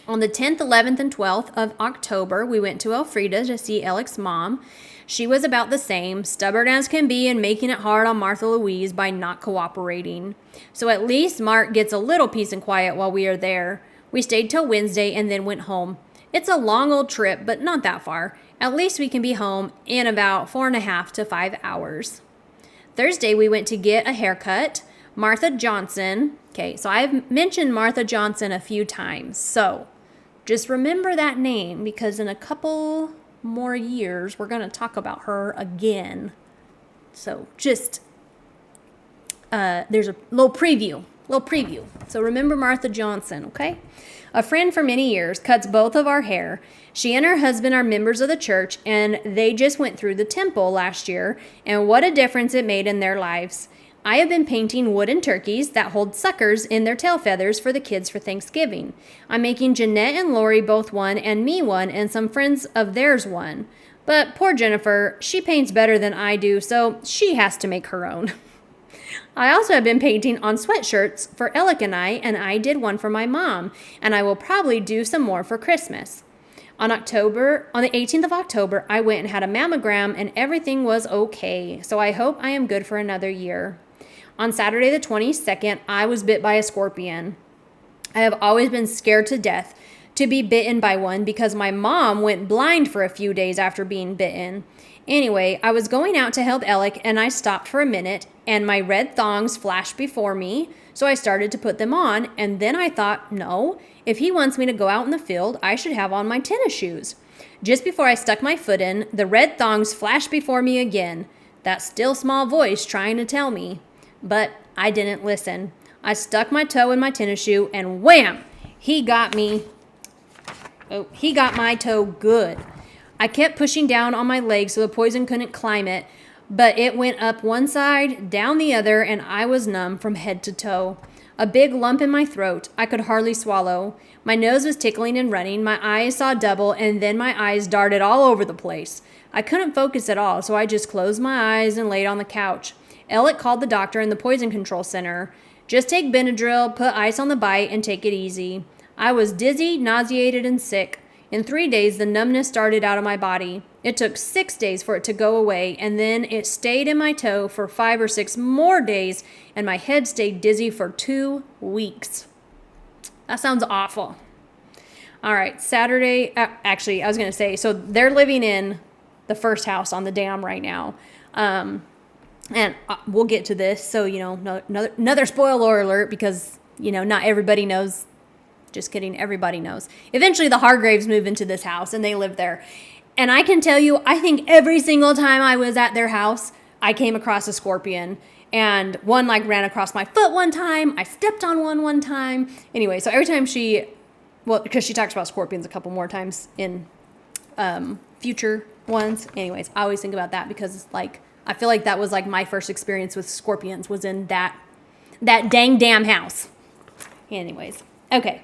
On the 10th, 11th, and 12th of October, we went to Elfrida to see Alec's mom. She was about the same, stubborn as can be and making it hard on Martha Louise by not cooperating. So at least Mark gets a little peace and quiet while we are there. We stayed till Wednesday and then went home. It's a long old trip, but not that far. At least we can be home in about 4.5 to 5 hours. Thursday, we went to get a haircut. Martha Johnson. Okay, so I've mentioned Martha Johnson a few times. So just remember that name because in a couple more years, we're going to talk about her again. So just, there's a little preview. So remember Martha Johnson, okay? A friend for many years, cuts both of our hair. She and her husband are members of the church, and they just went through the temple last year, and what a difference it made in their lives. I have been painting wooden turkeys that hold suckers in their tail feathers for the kids for Thanksgiving. I'm making Jeanette and Lori both one, and me one, and some friends of theirs one. But poor Jennifer, she paints better than I do, so she has to make her own. I also have been painting on sweatshirts for Alec and I did one for my mom, and I will probably do some more for Christmas. On the 18th of October, I went and had a mammogram, and everything was okay, so I hope I am good for another year. On Saturday the 22nd, I was bit by a scorpion. I have always been scared to death to be bitten by one because my mom went blind for a few days after being bitten. Anyway, I was going out to help Alec and I stopped for a minute and my red thongs flashed before me, so I started to put them on, and then I thought, no, if he wants me to go out in the field, I should have on my tennis shoes. Just before I stuck my foot in, the red thongs flashed before me again, that still small voice trying to tell me. But I didn't listen. I stuck my toe in my tennis shoe and wham! He got my toe good. I kept pushing down on my leg so the poison couldn't climb it, but it went up one side, down the other, and I was numb from head to toe. A big lump in my throat. I could hardly swallow. My nose was tickling and running. My eyes saw double, and then my eyes darted all over the place. I couldn't focus at all, so I just closed my eyes and laid on the couch. Alec called the doctor in the poison control center. Just take Benadryl, put ice on the bite, and take it easy. I was dizzy, nauseated, and sick. In 3 days, the numbness started out of my body. It took 6 days for it to go away, and then it stayed in my toe for 5 or 6 more days, and my head stayed dizzy for 2 weeks. That sounds awful. All right, Saturday, actually, I was going to say, so they're living in the first house on the dam right now. And we'll get to this. So, another spoiler alert because, not everybody knows. Just kidding. Everybody knows. Eventually the Hargraves move into this house and they live there. And I can tell you, I think every single time I was at their house, I came across a scorpion. And one ran across my foot one time. I stepped on one time. Anyway, so every time because she talks about scorpions a couple more times in future ones. Anyways, I always think about that because I feel like that was my first experience with scorpions was in that dang damn house. Anyways, okay.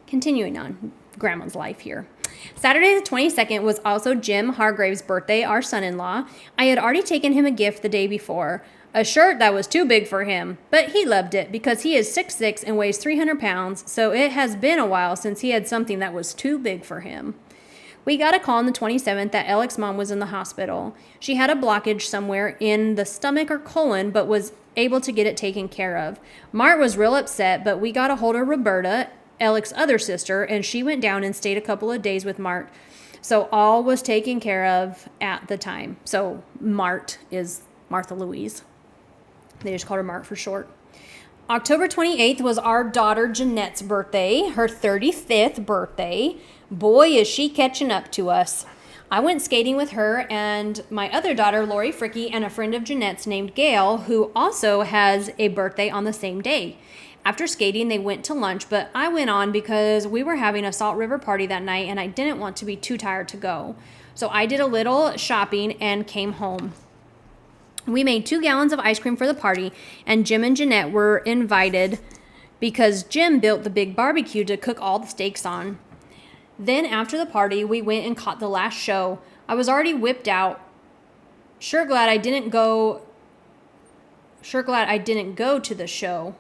Continuing on Grandma's life here. Saturday the 22nd was also Jim Hargrave's birthday, our son-in-law. I had already taken him a gift the day before, a shirt that was too big for him, but he loved it because he is 6'6" and weighs 300 pounds, so it has been a while since he had something that was too big for him. We got a call on the 27th that Alec's mom was in the hospital. She had a blockage somewhere in the stomach or colon, but was able to get it taken care of. Mart was real upset, but we got a hold of Roberta, Alec's other sister, and she went down and stayed a couple of days with Mart. So all was taken care of at the time. So Mart is Martha Louise. They just called her Mart for short. October 28th was our daughter Jeanette's birthday, her 35th birthday. Boy, is she catching up to us. I went skating with her and my other daughter, Lori Fricky, and a friend of Jeanette's named Gail, who also has a birthday on the same day. After skating, they went to lunch, but I went on because we were having a Salt River party that night and I didn't want to be too tired to go. So I did a little shopping and came home. We made 2 gallons of ice cream for the party, and Jim and Jeanette were invited because Jim built the big barbecue to cook all the steaks on. Then after the party, we went and caught the last show. I was already whipped out. Sure glad I didn't go to the show.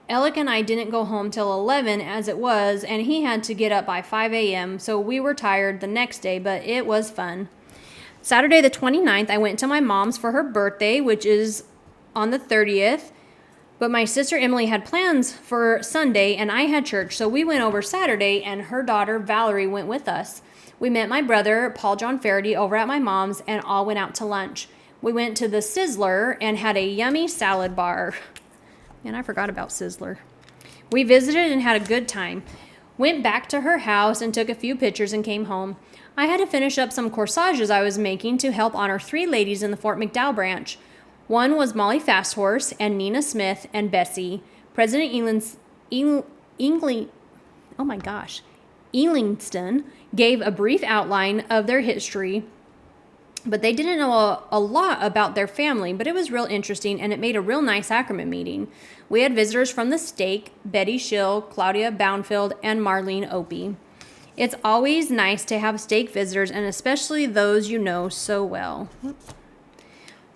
Alec and I didn't go home till 11 as it was, and he had to get up by 5 a.m., so we were tired the next day, but it was fun. Saturday the 29th, I went to my mom's for her birthday, which is on the 30th. But my sister Emily had plans for Sunday, and I had church. So we went over Saturday, and her daughter Valerie went with us. We met my brother, Paul John Faraday, over at my mom's, and all went out to lunch. We went to the Sizzler and had a yummy salad bar. Man, I forgot about Sizzler. We visited and had a good time. Went back to her house and took a few pictures and came home. I had to finish up some corsages I was making to help honor 3 ladies in the Fort McDowell branch. One was Molly Fasthorse and Nina Smith and Bessie. President Ellingston gave a brief outline of their history, but they didn't know a lot about their family, but it was real interesting, and it made a real nice sacrament meeting. We had visitors from the stake, Betty Schill, Claudia Boundfield, and Marlene Opie. It's always nice to have stake visitors, and especially those you know so well.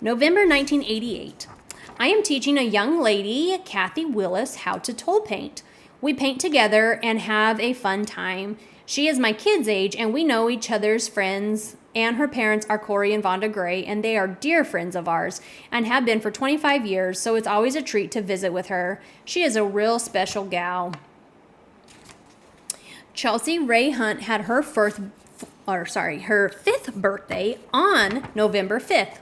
November 1988. I am teaching a young lady, Kathy Willis, how to toll paint. We paint together and have a fun time. She is my kid's age, and we know each other's friends, and her parents are Corey and Vonda Gray, and they are dear friends of ours and have been for 25 years, so it's always a treat to visit with her. She is a real special gal. Chelsea Ray Hunt had her 5th birthday on November 5th.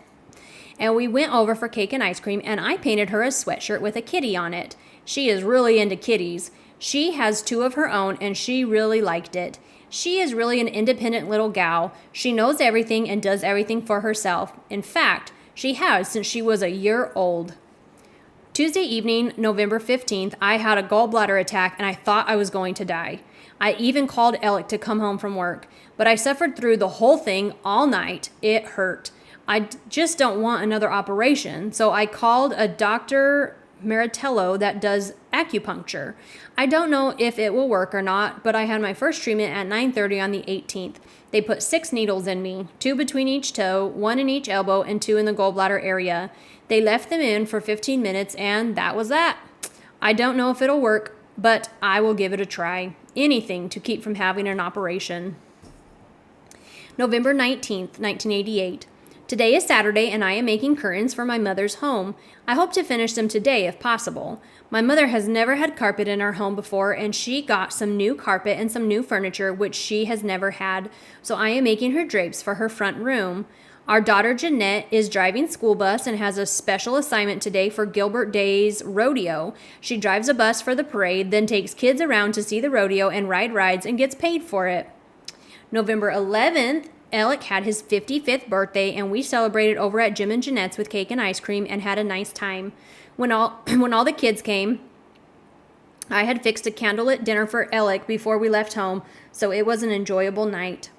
And we went over for cake and ice cream, and I painted her a sweatshirt with a kitty on it. She is really into kitties. She has 2 of her own, and she really liked it. She is really an independent little gal. She knows everything and does everything for herself. In fact, she has since she was a year old. Tuesday evening, November 15th, I had a gallbladder attack, and I thought I was going to die. I even called Alec to come home from work, but I suffered through the whole thing all night. It hurt. I just don't want another operation, so I called a Dr. Maritello that does acupuncture. I don't know if it will work or not, but I had my first treatment at 9:30 on the 18th. They put 6 needles in me, 2 between each toe, 1 in each elbow, and 2 in the gallbladder area. They left them in for 15 minutes, and that was that. I don't know if it'll work, but I will give it a try. Anything to keep from having an operation. November 19th, 1988. Today is Saturday, and I am making curtains for my mother's home. I hope to finish them today if possible. My mother has never had carpet in our home before, and she got some new carpet and some new furniture, which she has never had, so I am making her drapes for her front room. Our daughter Jeanette is driving school bus and has a special assignment today for Gilbert Day's rodeo. She drives a bus for the parade, then takes kids around to see the rodeo and ride rides and gets paid for it. November 11th, Alec had his 55th birthday, and we celebrated over at Jim and Jeanette's with cake and ice cream and had a nice time. When all the kids came, I had fixed a candlelit dinner for Alec before we left home, so it was an enjoyable night.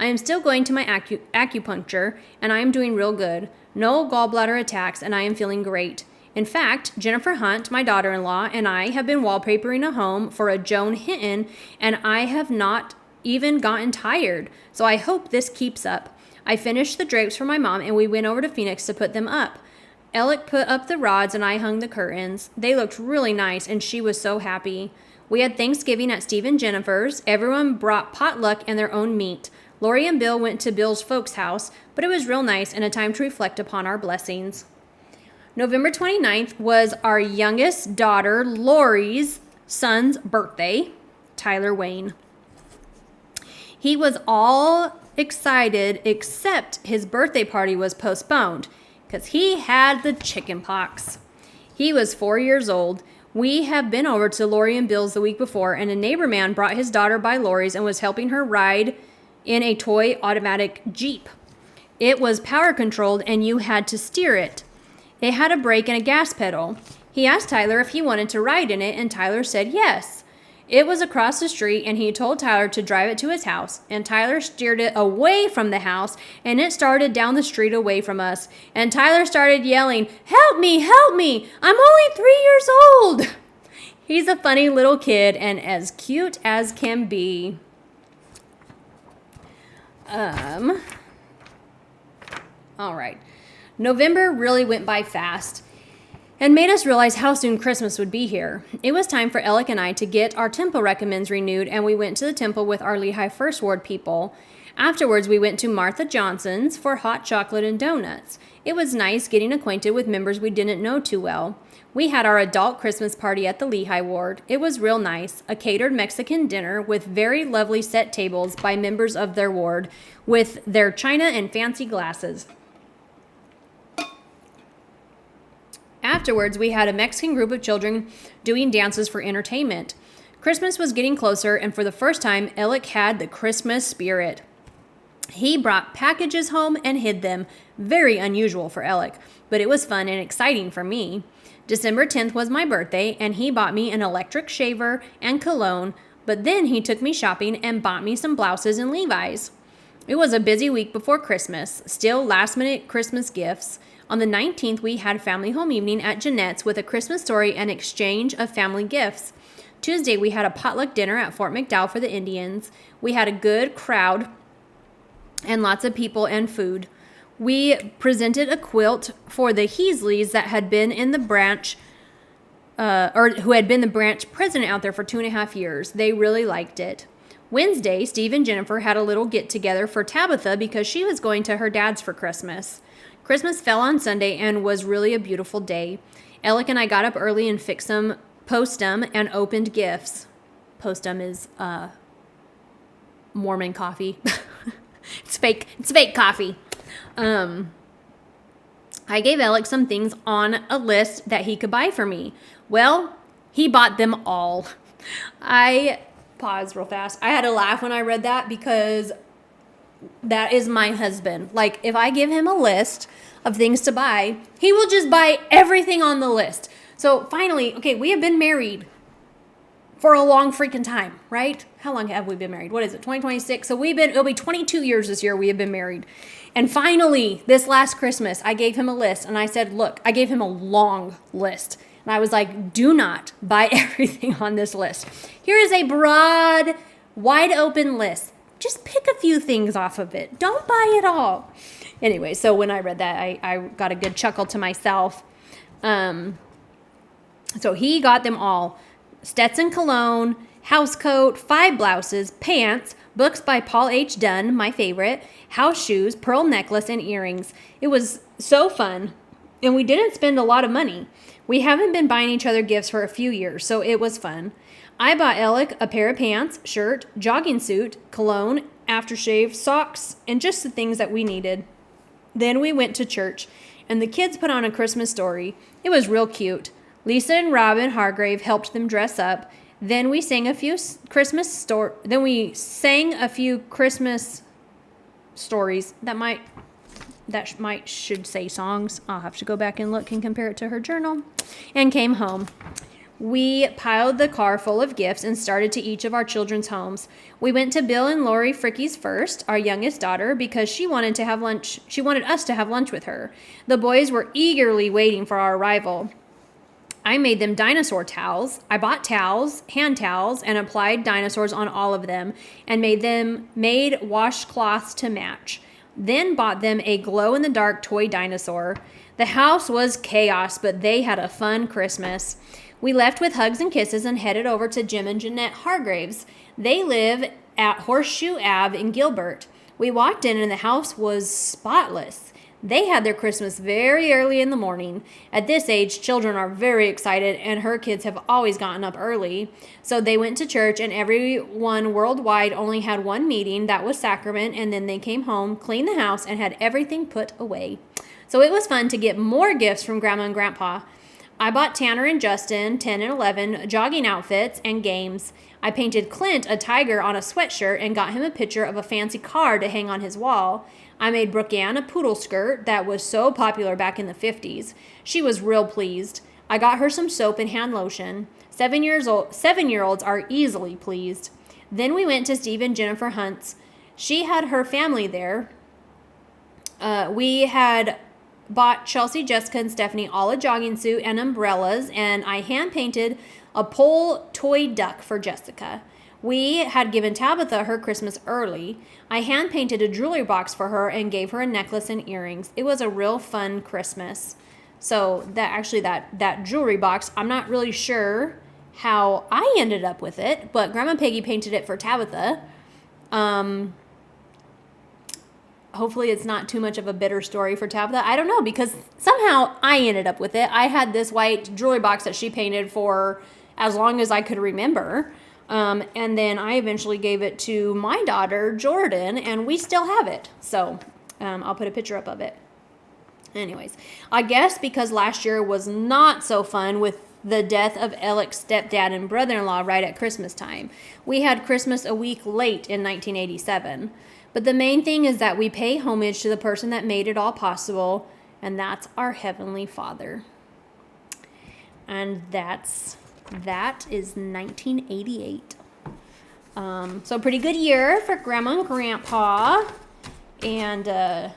I am still going to my acupuncture, and I am doing real good. No gallbladder attacks, and I am feeling great. In fact, Jennifer Hunt, my daughter-in-law, and I have been wallpapering a home for a Joan Hinton, and I have not even gotten tired, so I hope this keeps up. I finished the drapes for my mom, and we went over to Phoenix to put them up. Alec put up the rods, and I hung the curtains. They looked really nice, and she was so happy. We had Thanksgiving at Steve and Jennifer's. Everyone brought potluck and their own meat. Lori and Bill went to Bill's folks' house, but it was real nice and a time to reflect upon our blessings. November 29th was our youngest daughter, Lori's son's birthday, Tyler Wayne. He was all excited except his birthday party was postponed because he had the chicken pox. He was 4 years old. We have been over to Lori and Bill's the week before, and a neighbor man brought his daughter by Lori's and was helping her ride in a toy automatic Jeep. It was power controlled and you had to steer it. It had a brake and a gas pedal. He asked Tyler if he wanted to ride in it, and Tyler said yes. It was across the street, and he told Tyler to drive it to his house, and Tyler steered it away from the house, and it started down the street away from us, and Tyler started yelling, "Help me, help me, I'm only 3 years old." He's a funny little kid and as cute as can be. All right. November really went by fast and made us realize how soon Christmas would be here. It was time for Alec and I to get our temple recommends renewed, and we went to the temple with our Lehigh First Ward people. Afterwards, we went to Martha Johnson's for hot chocolate and donuts. It was nice getting acquainted with members we didn't know too well. We had our adult Christmas party at the Lehigh Ward. It was real nice, a catered Mexican dinner with very lovely set tables by members of their ward with their china and fancy glasses. Afterwards, we had a Mexican group of children doing dances for entertainment. Christmas was getting closer, and for the first time, Alec had the Christmas spirit. He brought packages home and hid them. Very unusual for Alec, but it was fun and exciting for me. December 10th was my birthday, and he bought me an electric shaver and cologne, but then he took me shopping and bought me some blouses and Levi's. It was a busy week before Christmas, still last-minute Christmas gifts. On the 19th, we had family home evening at Jeanette's with a Christmas story and exchange of family gifts. Tuesday, we had a potluck dinner at Fort McDowell for the Indians. We had a good crowd and lots of people and food. We presented a quilt for the Heasleys that had been in the branch, or who had been the branch president out there for 2.5 years. They really liked it. Wednesday, Steve and Jennifer had a little get-together for Tabitha because she was going to her dad's for Christmas. Christmas fell on Sunday and was really a beautiful day. Alec and I got up early and fixed some postum and opened gifts. Postum is Mormon coffee. It's fake coffee. I gave Alec some things on a list that he could buy for me. Well, he bought them all. I paused real fast. I had to laugh when I read that because that is my husband. Like, if I give him a list of things to buy, he will just buy everything on the list. So finally, okay, we have been married for a long freaking time, right? How long have we been married? What is it, 2026? So it'll be 22 years this year we have been married. And finally, this last Christmas, I gave him a list and I said, look, I gave him a long list. And I was like, do not buy everything on this list. Here is a broad, wide open list. Just pick a few things off of it. Don't buy it all. Anyway, so when I read that, I got a good chuckle to myself. So he got them all. Stetson cologne, house coat, 5 blouses, pants, books by Paul H. Dunn, my favorite, house shoes, pearl necklace, and earrings. It was so fun, and we didn't spend a lot of money. We haven't been buying each other gifts for a few years, so it was fun. I bought Alec a pair of pants, shirt, jogging suit, cologne, aftershave, socks, and just the things that we needed. Then we went to church, and the kids put on a Christmas story. It was real cute. Lisa and Robin Hargrave helped them dress up. Then we sang a few Christmas stories that should say songs. I'll have to go back and look and compare it to her journal. And came home. We piled the car full of gifts and started to each of our children's homes. We went to Bill and Lori Fricky's first, our youngest daughter, because she wanted to have lunch. She wanted us to have lunch with her. The boys were eagerly waiting for our arrival. I made them dinosaur towels. I bought towels, hand towels, and applied dinosaurs on all of them and made washcloths to match. Then bought them a glow-in-the-dark toy dinosaur. The house was chaos, but they had a fun Christmas. We left with hugs and kisses and headed over to Jim and Jeanette Hargraves. They live at Horseshoe Ave in Gilbert. We walked in and the house was spotless. They had their Christmas very early in the morning. At this age, children are very excited, and her kids have always gotten up early. So they went to church, and everyone worldwide only had one meeting. That was sacrament, and then they came home, cleaned the house, and had everything put away. So it was fun to get more gifts from Grandma and Grandpa. I bought Tanner and Justin, 10 and 11, jogging outfits and games. I painted Clint a tiger on a sweatshirt and got him a picture of a fancy car to hang on his wall. I made Brooke-Ann a poodle skirt that was so popular back in the 50s. She was real pleased. I got her some soap and hand lotion. 7-year-olds are easily pleased. Then we went to Steve and Jennifer Hunt's. She had her family there. We had bought Chelsea, Jessica, and Stephanie all a jogging suit and umbrellas, and I hand-painted a pole toy duck for Jessica. We had given Tabitha her Christmas early. I hand-painted a jewelry box for her and gave her a necklace and earrings. It was a real fun Christmas. So that jewelry box, I'm not really sure how I ended up with it, but Grandma Peggy painted it for Tabitha. hopefully it's not too much of a bitter story for Tabitha. I don't know, because somehow I ended up with it. I had this white jewelry box that she painted for as long as I could remember. And then I eventually gave it to my daughter, Jordan, and we still have it. So I'll put a picture up of it. Anyways, I guess because last year was not so fun with the death of Alec's stepdad and brother-in-law right at Christmas time. We had Christmas a week late in 1987. But the main thing is that we pay homage to the person that made it all possible, and that's our Heavenly Father. And that is 1988. So pretty good year for Grandma and Grandpa. And I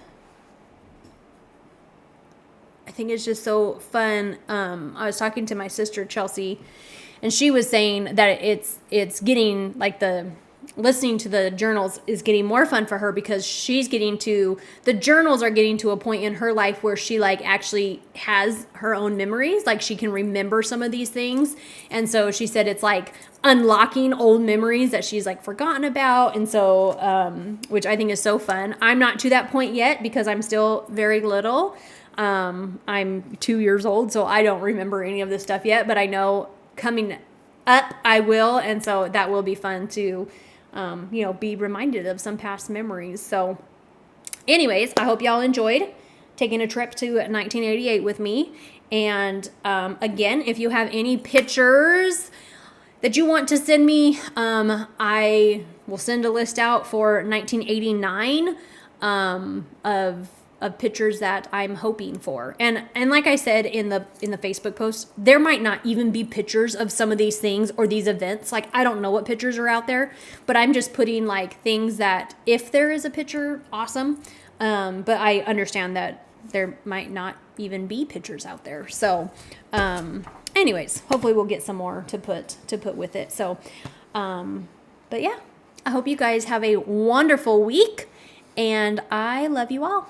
think it's just so fun. I was talking to my sister, Chelsea, and she was saying that it's getting, like, listening to the journals is getting more fun for her, because the journals are getting to a point in her life where she, like, actually has her own memories. Like, she can remember some of these things. And so she said it's like unlocking old memories that she's, like, forgotten about. And so, which I think is so fun. I'm not to that point yet because I'm still very little. I'm 2 years old, so I don't remember any of this stuff yet, but I know coming up I will. And so that will be fun to be reminded of some past memories. So anyways, I hope y'all enjoyed taking a trip to 1988 with me. And again, if you have any pictures that you want to send me, I will send a list out for 1989 of pictures that I'm hoping for. And like I said in the Facebook post, there might not even be pictures of some of these things or these events. Like, I don't know what pictures are out there, but I'm just putting, like, things that if there is a picture, awesome. But I understand that there might not even be pictures out there. So, anyways, hopefully we'll get some more to put with it. So, but yeah, I hope you guys have a wonderful week, and I love you all.